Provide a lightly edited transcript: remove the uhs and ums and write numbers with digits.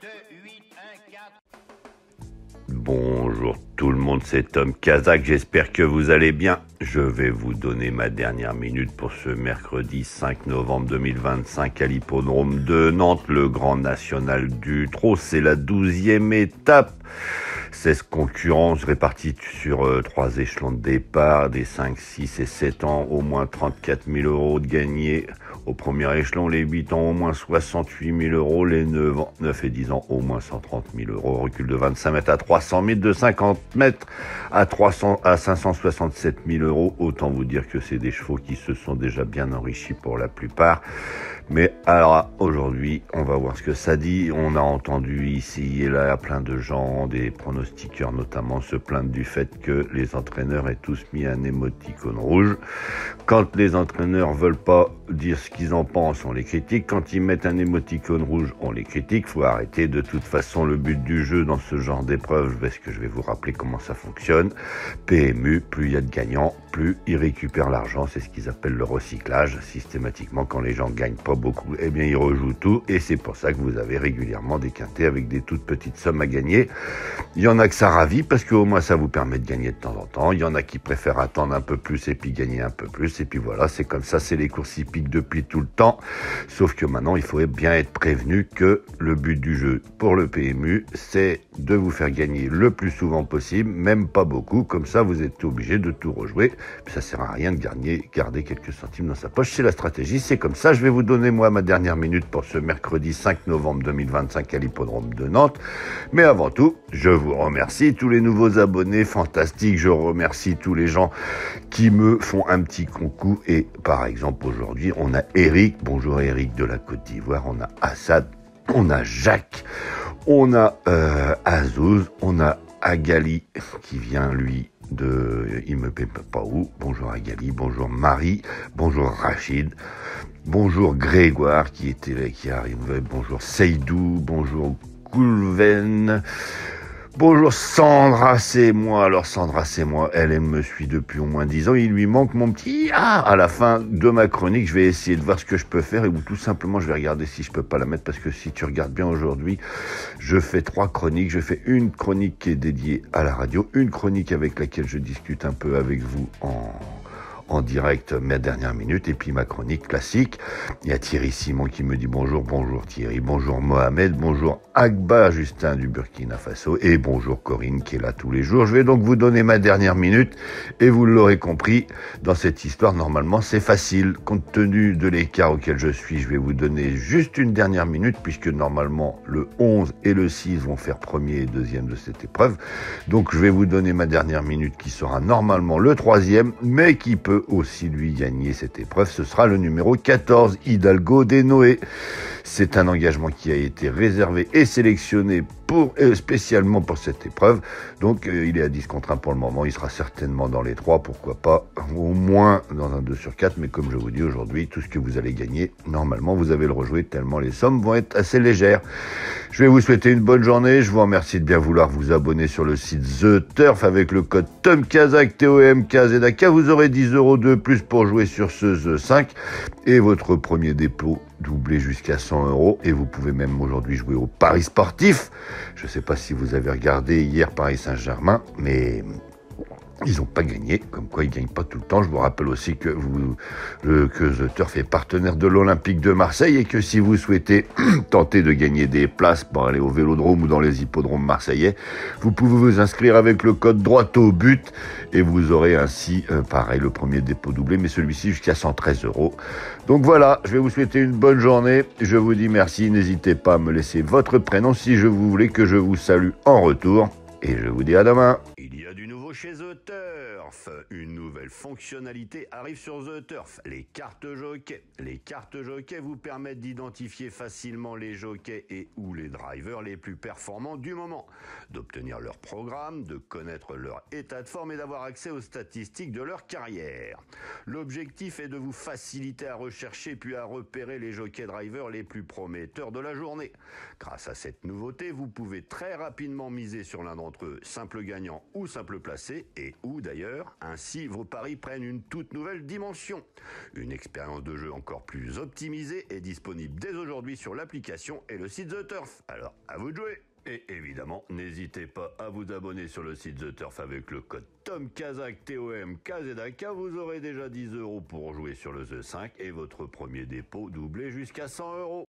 2, 8, 1, 4. Bonjour tout le monde, c'est Tom Kazak, j'espère que vous allez bien. Je vais vous donner ma dernière minute pour ce mercredi 5 novembre 2025 à l'hippodrome de Nantes, le Grand National du Trot. C'est la 12e étape. 16 concurrences réparties sur 3 échelons de départ, des 5, 6 et 7 ans, au moins 34 000 euros de gagnés. Au premier échelon, les 8 ans, au moins 68 000 euros. Les 9 et 10 ans, au moins 130 000 euros. Recul de 25 mètres à 300 000, de 50 mètres à 567 000 euros. Autant vous dire que c'est des chevaux qui se sont déjà bien enrichis pour la plupart. Mais alors, aujourd'hui, on va voir ce que ça dit. On a entendu ici et là plein de gens, des pronostiqueurs notamment, se plaindre du fait que les entraîneurs aient tous mis un émoticône rouge. Quand les entraîneurs veulent pas dire ce qu'ils en pensent, on les critique. Quand ils mettent un émoticône rouge, on les critique. Faut arrêter. De toute façon, le but du jeu dans ce genre d'épreuve, parce que je vais vous rappeler comment ça fonctionne. PMU, plus il y a de gagnants, plus ils récupèrent l'argent. C'est ce qu'ils appellent le recyclage. Systématiquement, quand les gens gagnent pas beaucoup, eh bien, ils rejouent tout. Et c'est pour ça que vous avez régulièrement des quintés avec des toutes petites sommes à gagner. Il y en a que ça ravit, parce qu'au moins, ça vous permet de gagner de temps en temps. Il y en a qui préfèrent attendre un peu plus et puis gagner un peu plus. Et puis voilà, c'est comme ça, c'est les courses hippiques depuis tout le temps. Sauf que maintenant, il faut bien être prévenu que le but du jeu pour le PMU, c'est de vous faire gagner le plus souvent possible, même pas beaucoup. Comme ça, vous êtes obligé de tout rejouer. Puis ça sert à rien de garder quelques centimes dans sa poche. C'est la stratégie, c'est comme ça. Je vais vous donner, moi, ma dernière minute pour ce mercredi 5 novembre 2025 à l'hippodrome de Nantes. Mais avant tout, je vous remercie tous les nouveaux abonnés fantastiques. Je remercie tous les gens qui me font un petit concours. Et par exemple, aujourd'hui, on a Eric. Bonjour Eric de la Côte d'Ivoire. On a Assad. On a Jacques. On a Azouz. On a Agali qui vient, lui, il me paie pas où. Bonjour Agali. Bonjour Marie. Bonjour Rachid. Bonjour Grégoire qui arrive. Bonjour Seydou. Bonjour Goulven. Bonjour Sandra, c'est moi. Alors Sandra, c'est moi. Elle me suit depuis au moins 10 ans. Il lui manque mon petit à la fin de ma chronique. Je vais essayer de voir ce que je peux faire ou tout simplement je vais regarder si je peux pas la mettre parce que si tu regardes bien aujourd'hui, je fais 3 chroniques. Je fais une chronique qui est dédiée à la radio, une chronique avec laquelle je discute un peu avec vous en direct, mes dernières minutes, et puis ma chronique classique. Il y a Thierry Simon qui me dit bonjour Thierry, bonjour Mohamed, bonjour Agba Justin du Burkina Faso, et bonjour Corinne qui est là tous les jours. Je vais donc vous donner ma dernière minute, et vous l'aurez compris, dans cette histoire, normalement, c'est facile. Compte tenu de l'écart auquel je suis, je vais vous donner juste une dernière minute, puisque normalement, le 11 et le 6 vont faire premier et deuxième de cette épreuve. Donc, je vais vous donner ma dernière minute, qui sera normalement le 3e, mais qui peut aussi lui gagner cette épreuve. Ce sera le numéro 14, Hidalgo des Noé. C'est un engagement qui a été réservé et sélectionné spécialement pour cette épreuve. Donc il est à 10 contre 1 pour le moment. Il sera certainement dans les 3, pourquoi pas au moins dans un 2 sur 4. Mais comme je vous dis aujourd'hui, tout ce que vous allez gagner, normalement vous avez le rejoué tellement les sommes vont être assez légères. Je vais vous souhaiter une bonne journée. Je vous remercie de bien vouloir vous abonner sur le site The Turf avec le code TOMKAZAK, TOMKZAK. Vous aurez 10 euros de plus pour jouer sur ce The 5 et votre premier dépôt doublé jusqu'à 100 euros. Et vous pouvez même aujourd'hui jouer au Paris sportif. Je ne sais pas si vous avez regardé hier Paris Saint-Germain, mais ils n'ont pas gagné, comme quoi ils ne gagnent pas tout le temps. Je vous rappelle aussi que The Turf est partenaire de l'Olympique de Marseille et que si vous souhaitez tenter de gagner des places pour aller au Vélodrome ou dans les hippodromes marseillais, vous pouvez vous inscrire avec le code droit au but et vous aurez ainsi, pareil, le premier dépôt doublé, mais celui-ci jusqu'à 113 euros. Donc voilà, je vais vous souhaiter une bonne journée. Je vous dis merci. N'hésitez pas à me laisser votre prénom si je vous voulez que je vous salue en retour. Et je vous dis à demain. Il y a du nouveau chez The Turf. Une nouvelle fonctionnalité arrive sur The Turf, les cartes jockeys. Les cartes jockeys vous permettent d'identifier facilement les jockeys et ou les drivers les plus performants du moment, d'obtenir leur programme, de connaître leur état de forme et d'avoir accès aux statistiques de leur carrière. L'objectif est de vous faciliter à rechercher puis à repérer les jockeys drivers les plus prometteurs de la journée. Grâce à cette nouveauté, vous pouvez très rapidement miser sur l'un d'entre eux, simple gagnant ou simple placé, passé et où d'ailleurs. Ainsi, vos paris prennent une toute nouvelle dimension. Une expérience de jeu encore plus optimisée est disponible dès aujourd'hui sur l'application et le site The Turf. Alors, à vous de jouer! Et évidemment, n'hésitez pas à vous abonner sur le site The Turf avec le code TOMKAZAK, TOMKZAK. Vous aurez déjà 10 € pour jouer sur le The 5 et votre premier dépôt doublé jusqu'à 100 €.